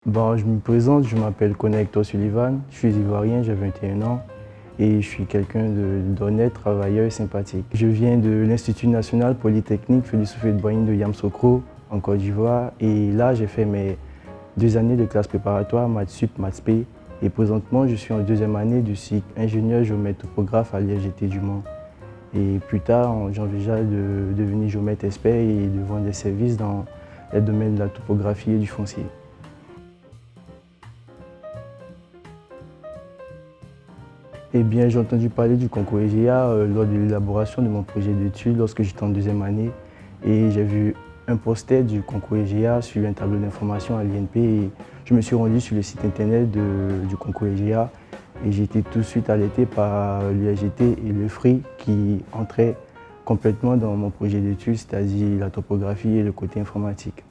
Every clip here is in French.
Bon, je me présente, je m'appelle Connector Sullivan, je suis ivoirien, j'ai 21 ans et je suis quelqu'un d'honnête, travailleur et sympathique. Je viens de l'Institut national polytechnique Philosophie de Boigny de Yamoussoukro en Côte d'Ivoire et là j'ai fait mes 2 années de classe préparatoire maths sup, maths spé et présentement je suis en 2e année du cycle ingénieur géomètre topographe à l'IFGT du Mans. Et plus tard, j'envisage de devenir géomètre expert et de vendre des services dans les domaines de la topographie et du foncier. Eh bien, j'ai entendu parler du concours EGA lors de l'élaboration de mon projet d'études lorsque j'étais en 2e année et j'ai vu un poster du concours EGA sur un tableau d'information à l'INP et je me suis rendu sur le site internet du concours EGA et j'ai été tout de suite alerté par l'UAGT et le FRI qui entraient complètement dans mon projet d'études, c'est-à-dire la topographie et le côté informatique.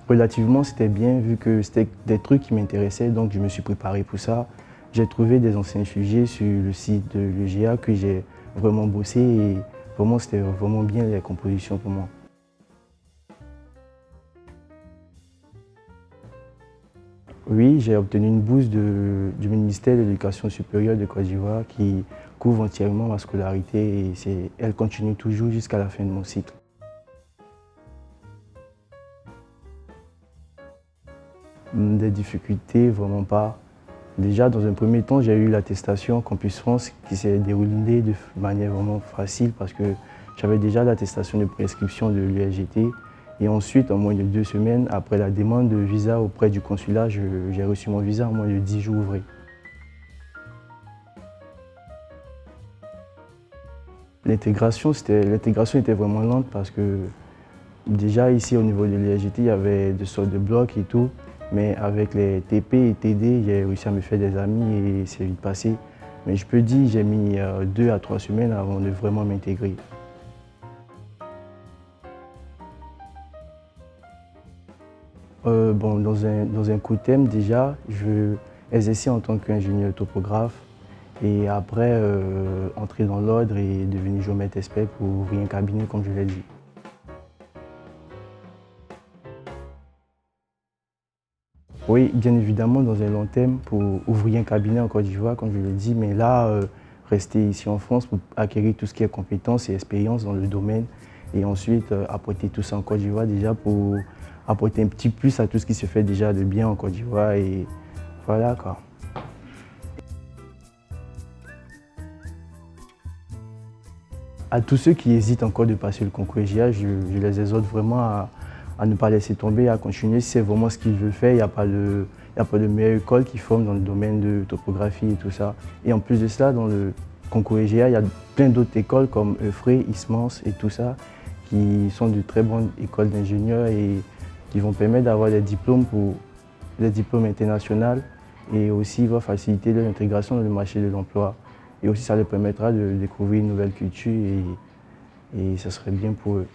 Relativement, c'était bien vu que c'était des trucs qui m'intéressaient, donc je me suis préparé pour ça. J'ai trouvé des anciens sujets sur le site de l'EGA que j'ai vraiment bossé et vraiment c'était vraiment bien les compositions pour moi. Oui, j'ai obtenu une bourse du ministère de l'Éducation supérieure de Côte d'Ivoire qui couvre entièrement ma scolarité et elle continue toujours jusqu'à la fin de mon cycle. Des difficultés, vraiment pas. Déjà, dans un premier temps, j'ai eu l'attestation Campus France qui s'est déroulée de manière vraiment facile parce que j'avais déjà l'attestation de prescription de l'USGT. Et ensuite, en moins de 2 semaines, après la demande de visa auprès du consulat, j'ai reçu mon visa en moins de 10 jours ouvrés. L'intégration était vraiment lente parce que déjà ici au niveau de l'USGT, il y avait des sortes de blocs et tout. Mais avec les TP et TD, j'ai réussi à me faire des amis et c'est vite passé. Mais je peux dire, j'ai mis 2 à 3 semaines avant de vraiment m'intégrer. Bon, dans un coup de thème, déjà, je veux exercer en tant qu'ingénieur topographe et après entrer dans l'ordre et devenir géomètre expert pour ouvrir un cabinet, comme je l'ai dit. Oui, bien évidemment, dans un long terme, pour ouvrir un cabinet en Côte d'Ivoire, comme je l'ai dit, mais là, rester ici en France pour acquérir tout ce qui est compétences et expérience dans le domaine, et ensuite apporter tout ça en Côte d'Ivoire déjà pour apporter un petit plus à tout ce qui se fait déjà de bien en Côte d'Ivoire, et voilà quoi. À tous ceux qui hésitent encore de passer le concours EGA, je les exhorte vraiment à ne pas laisser tomber, à continuer si c'est vraiment ce qu'ils veulent faire. Il n'y a pas de meilleure école qui forme dans le domaine de topographie et tout ça. Et en plus de cela, dans le concours EGA, il y a plein d'autres écoles comme Eufré, Ismans et tout ça, qui sont de très bonnes écoles d'ingénieurs et qui vont permettre d'avoir des diplômes internationaux et aussi va faciliter leur intégration dans le marché de l'emploi. Et aussi, ça leur permettra de découvrir une nouvelle culture et ça serait bien pour eux.